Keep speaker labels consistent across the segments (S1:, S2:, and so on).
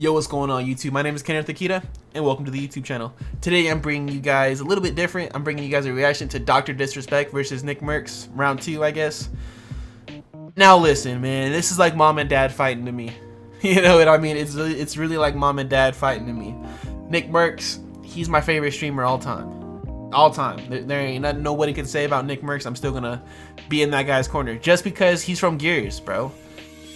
S1: Yo, what's going on YouTube? My name is Kenneth Akita and welcome to the YouTube channel. Today I'm bringing you guys a little bit different. I'm bringing you guys a reaction to Dr. Disrespect versus Nickmercs, round 2 I guess. Now listen man, this is like mom and dad fighting to me. You know what I mean? It's really like mom and dad fighting to me. Nickmercs, he's my favorite streamer all time. All time. There ain't nothing nobody can say about Nickmercs. I'm still gonna be in that guy's corner just because he's from Gears, bro.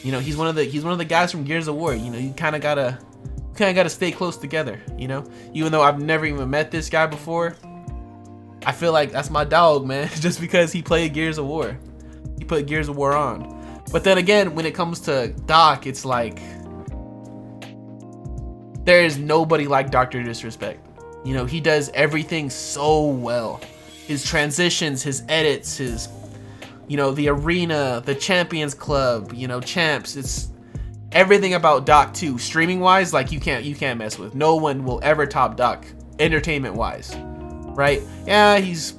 S1: You know, he's one of the guys from Gears of War. You know, you kind of gotta stay close together. You know, even though I've never even met this guy before, I feel like that's my dog, man. Just because he played Gears of War, he put Gears of War on. But then again, when it comes to Doc, it's like there is nobody like Dr. Disrespect. You know, he does everything so well. His transitions, his edits, his, you know, the arena, the Champions Club, you know, champs. It's everything about Doc too. Streaming wise, like you can't mess with. No one will ever top Doc, entertainment wise, right? Yeah, he's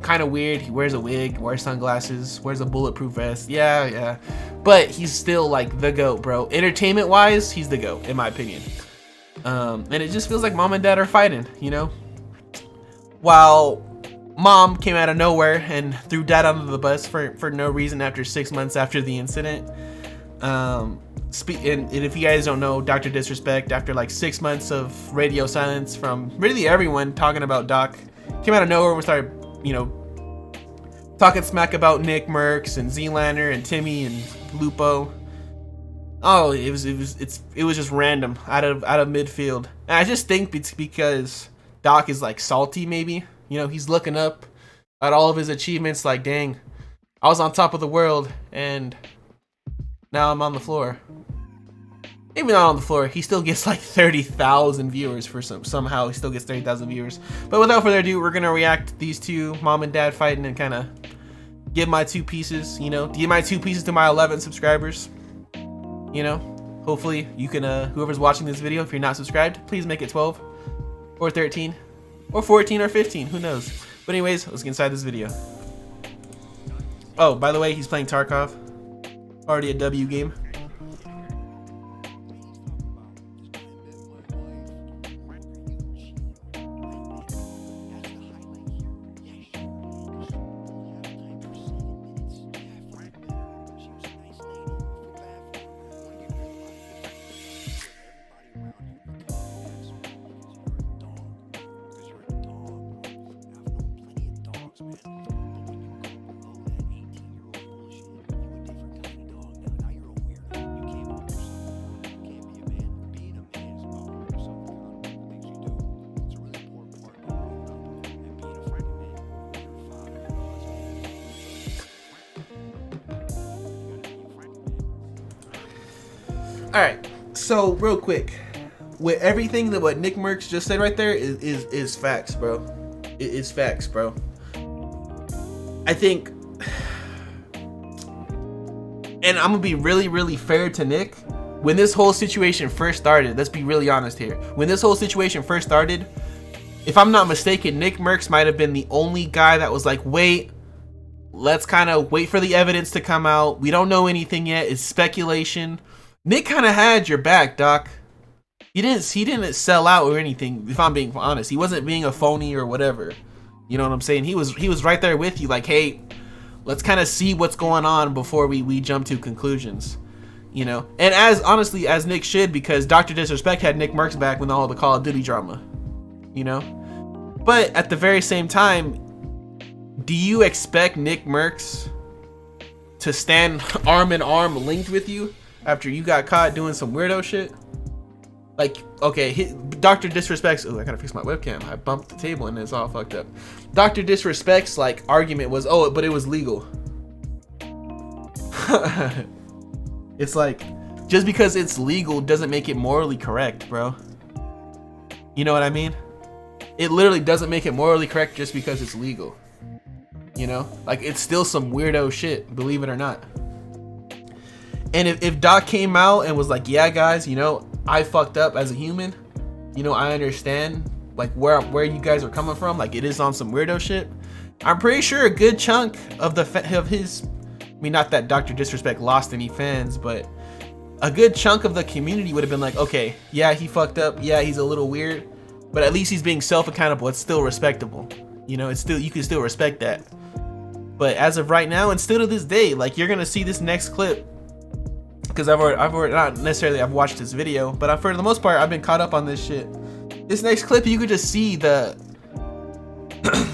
S1: kind of weird. He wears a wig, wears sunglasses, wears a bulletproof vest. Yeah, but he's still like the GOAT, bro. Entertainment wise, he's the GOAT in my opinion. And it just feels like mom and dad are fighting, you know. While mom came out of nowhere and threw dad under the bus for no reason after 6 months after the incident. And if you guys don't know, Dr. Disrespect, after like 6 months of radio silence from really everyone talking about Doc, came out of nowhere and started, you know, talking smack about Nickmercs and Zlander and Timmy and Lupo. Oh, it was just random out of midfield. And I just think it's because Doc is like salty maybe. You know, he's looking up at all of his achievements like, dang, I was on top of the world and now I'm on the floor. Maybe not on the floor. He still gets like 30,000 viewers for somehow he still gets 30,000 viewers. But without further ado, we're gonna react to these two, mom and dad fighting, and kind of give my 2 pieces. You know, give my 2 pieces to my 11 subscribers. You know, hopefully you can, whoever's watching this video, if you're not subscribed, please make it 12 or 13 or 14 or 15, who knows. But anyways, let's get inside this video. Oh, by the way, he's playing Tarkov. Already a W game. Alright, so real quick, with everything that what Nickmercs just said right there is facts, bro. It is facts, bro. I think, and I'm gonna be really fair to Nick. When this whole situation first started, let's be really honest here. When this whole situation first started, if I'm not mistaken, Nickmercs might have been the only guy that was like, wait, let's kind of wait for the evidence to come out. We don't know anything yet. It's speculation. Nick kind of had your back, Doc. He didn't sell out or anything, if I'm being honest. He wasn't being a phony or whatever. You know what I'm saying? He was right there with you, like, hey, let's kind of see what's going on before we jump to conclusions. You know? And honestly, as Nick should, because Dr. Disrespect had Nickmercs back when all the Call of Duty drama. You know? But at the very same time, do you expect Nickmercs to stand arm in arm linked with you after you got caught doing some weirdo shit? Like, okay, Dr. Disrespect's, oh, I gotta fix my webcam. I bumped the table and it's all fucked up. Dr. Disrespect's like argument was, oh, but it was legal. It's like, just because it's legal doesn't make it morally correct, bro. You know what I mean? It literally doesn't make it morally correct just because it's legal. You know, like it's still some weirdo shit, believe it or not. And if Doc came out and was like, yeah guys, you know, I fucked up as a human, you know, I understand like where you guys are coming from, like it is on some weirdo shit. I'm pretty sure a good chunk of his, I mean, not that Dr. Disrespect lost any fans, but a good chunk of the community would have been like, okay, yeah, he fucked up, yeah, he's a little weird, but at least he's being self-accountable. It's still respectable, you know. It's still, you can still respect that. But as of right now, and still to this day, like, you're gonna see this next clip, because I've already not necessarily I've watched this video, but for the most part I've been caught up on this shit. This next clip, you could just see the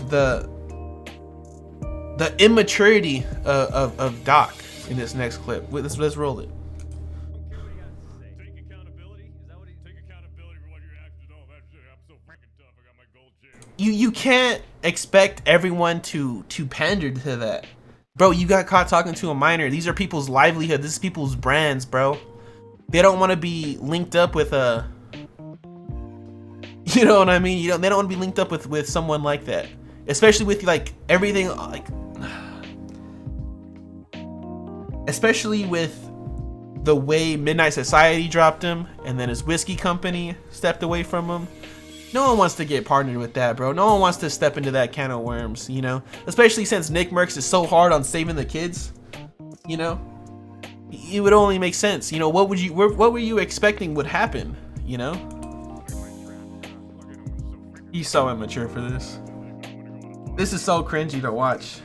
S1: the immaturity of Doc in this next clip. Let's roll it. You can't expect everyone to pander to that. Bro, you got caught talking to a minor. These are people's livelihood. This is people's brands, bro. They don't want to be linked up with a, you know what I mean? They don't want to be linked up with someone like that. Especially with like everything, like, especially with the way Midnight Society dropped him and then his whiskey company stepped away from him. No one wants to get partnered with that, bro. No one wants to step into that can of worms, you know? Especially since Nickmercs is so hard on saving the kids, you know? It would only make sense, you know? What were you expecting would happen, you know? He's so immature for this. This is so cringy to watch.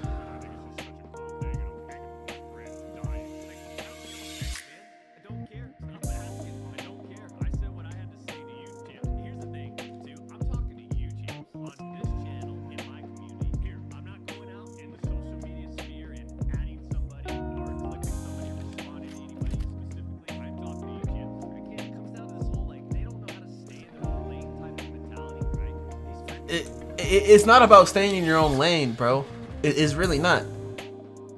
S1: It's not about staying in your own lane, bro. It's really not.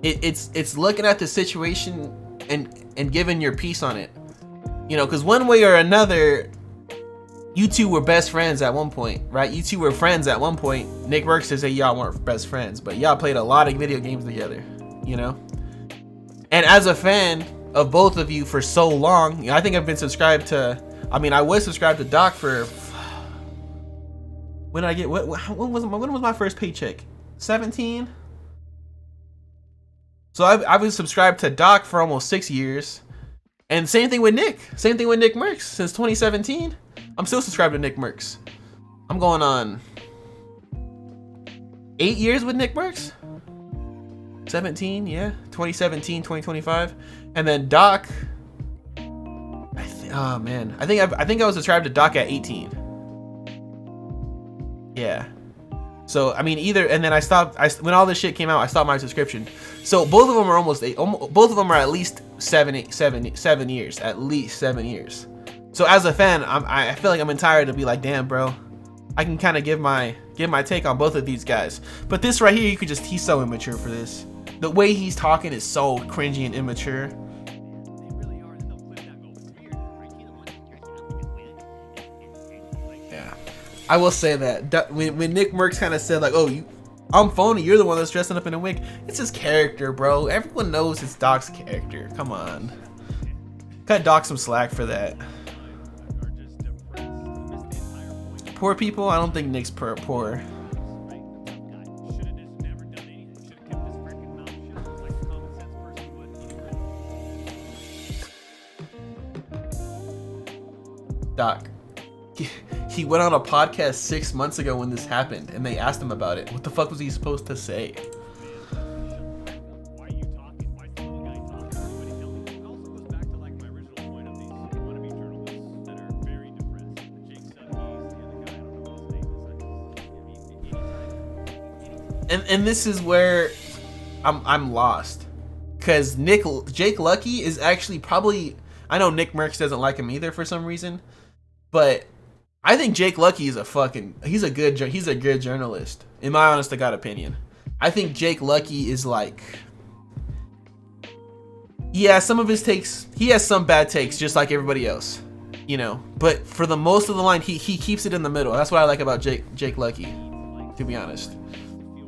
S1: It's looking at the situation and giving your piece on it. You know, because one way or another, you two were best friends at one point, right? You two were friends at one point. Nickmercs says that y'all weren't best friends, but y'all played a lot of video games together, you know? And as a fan of both of you for so long, you know, I think I've been subscribed to, I was subscribed to Doc for, when did I get, when was my first paycheck? 17? So I was subscribed to Doc for almost 6 years. And same thing with Nick. Same thing with Nickmercs since 2017. I'm still subscribed to Nickmercs. I'm going on 8 years with Nickmercs. 17, yeah. 2017, 2025. And then Doc, oh man. I think I was subscribed to Doc at 18. Yeah. So either, and then I stopped. When all this shit came out, I stopped my subscription. So both of them are both of them are at least 7 years, at least 7 years. So as a fan, I feel like I'm entitled to be like, damn, bro, I can kind of give my take on both of these guys. But this right here, he's so immature for this. The way he's talking is so cringy and immature. I will say that when Nickmercs kind of said like, "Oh, I'm phony. You're the one that's dressing up in a wig." It's his character, bro. Everyone knows it's Doc's character. Come on, cut Doc some slack for that. Poor people. I don't think Nick's poor. Doc. He went on a podcast 6 months ago when this happened, and they asked him about it. What the fuck was he supposed to say? And this is where I'm lost, because Jake Lucky is actually probably, I know Nickmercs doesn't like him either for some reason, but I think Jake Lucky is he's a good journalist, in my honest to God opinion. I think Jake Lucky is like, yeah, some of his takes, he has some bad takes just like everybody else, you know, but for the most of the line, he keeps it in the middle. That's what I like about Jake Lucky, to be honest.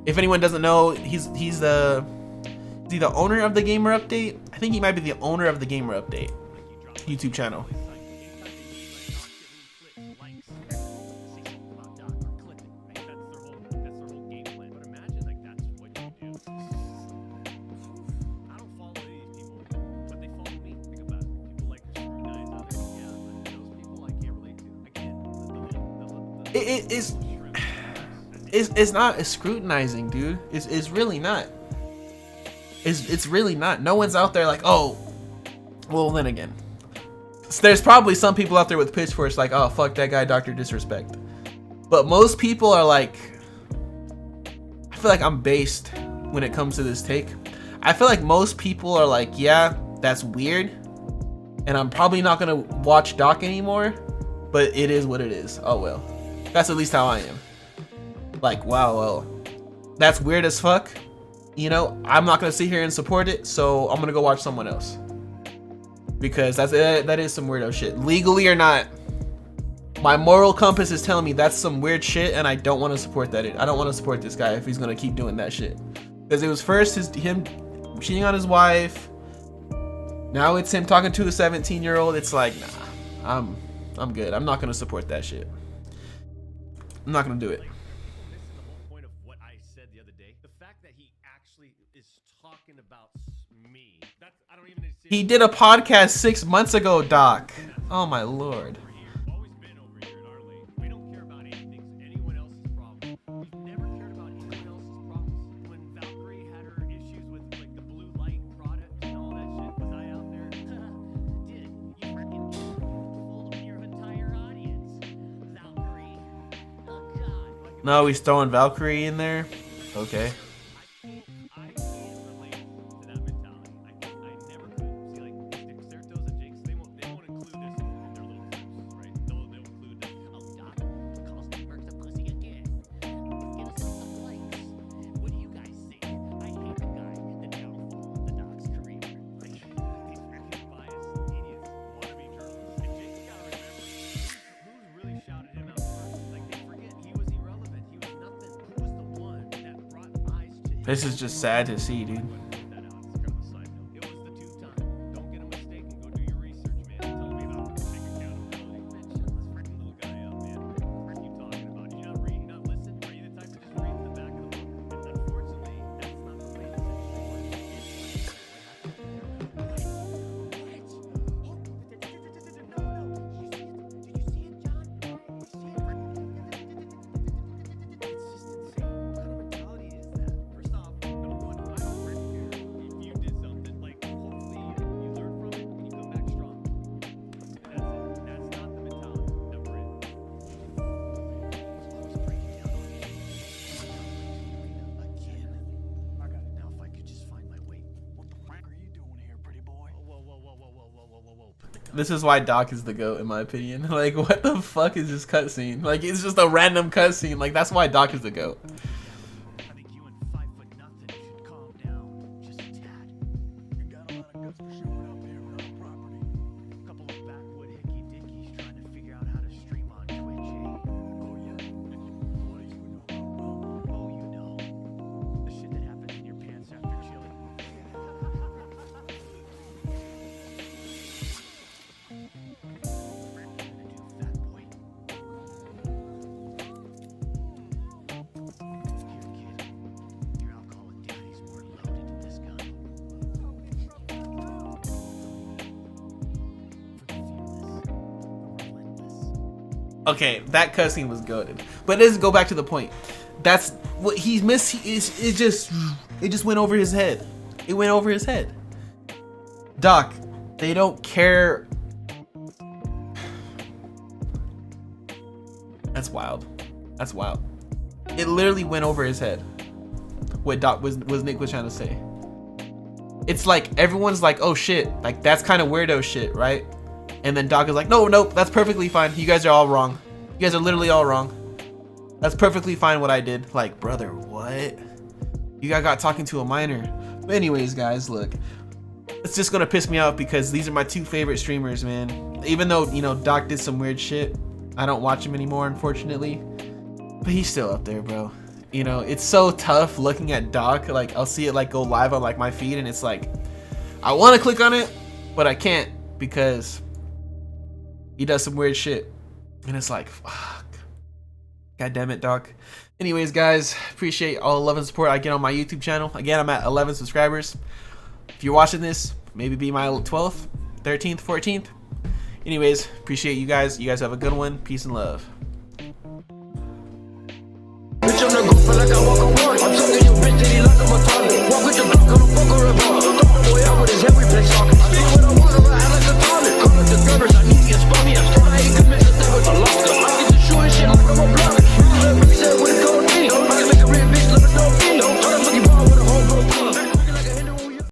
S1: If anyone doesn't know, is he the owner of the Gamer Update? I think he might be the owner of the Gamer Update YouTube channel. it's not scrutinizing, dude. It's really not. It's really not. No one's out there like, oh, well then again, there's probably some people out there with pitchforks like, oh fuck that guy, Dr. Disrespect. But most people are like, I feel like I'm based when it comes to this take. I feel like most people are like, yeah, that's weird, and I'm probably not gonna watch Doc anymore, but it is what it is. Oh well. That's at least how I am. Like, wow, well, that's weird as fuck. You know, I'm not gonna sit here and support it, so I'm gonna go watch someone else. Because that is some weirdo shit. Legally or not, my moral compass is telling me that's some weird shit, and I don't want to support that. I don't want to support this guy if he's gonna keep doing that shit. Because it was first him cheating on his wife. Now it's him talking to a 17-year-old. It's like, nah, I'm good. I'm not gonna support that shit. I'm not gonna do it. He did a podcast 6 months ago, Doc. Oh my lord. No, he's throwing Valkyrie in there. Okay. This is just sad to see, dude. This is why Doc is the GOAT, in my opinion. Like, what the fuck is this cutscene? Like, it's just a random cutscene. Like, that's why Doc is the GOAT.
S2: I think you and 5'0" should calm down just a tad. You got a lot of guts for shooting out there on our property. A couple of backwood hickey dickies trying to figure out how to stream on Twitch, eh? Oh yeah. What do you know? Oh, you know. The shit that happens in your pants after chilling.
S1: Okay, that cutscene was goated, but let's go back to the point. That's what he's missed. It just went over his head. It went over his head. Doc, they don't care. That's wild. That's wild. It literally went over his head. What Doc was Nick was trying to say. It's like everyone's like, oh shit, like that's kind of weirdo shit, right? And then Doc is like, no, that's perfectly fine. You guys are all wrong. You guys are literally all wrong. That's perfectly fine what I did. Like, brother, what? You guys got talking to a minor. But anyways, guys, look. It's just gonna piss me off because these are my two favorite streamers, man. Even though, you know, Doc did some weird shit. I don't watch him anymore, unfortunately. But he's still up there, bro. You know, it's so tough looking at Doc. Like, I'll see it like go live on like my feed and it's like, I want to click on it, but I can't because he does some weird shit. And it's like, fuck. God damn it, Doc. Anyways, guys, appreciate all the love and support I get on my YouTube channel. Again, I'm at 11 subscribers. If you're watching this, maybe be my 12th, 13th, 14th. Anyways, appreciate you guys. You guys have a good one. Peace and love.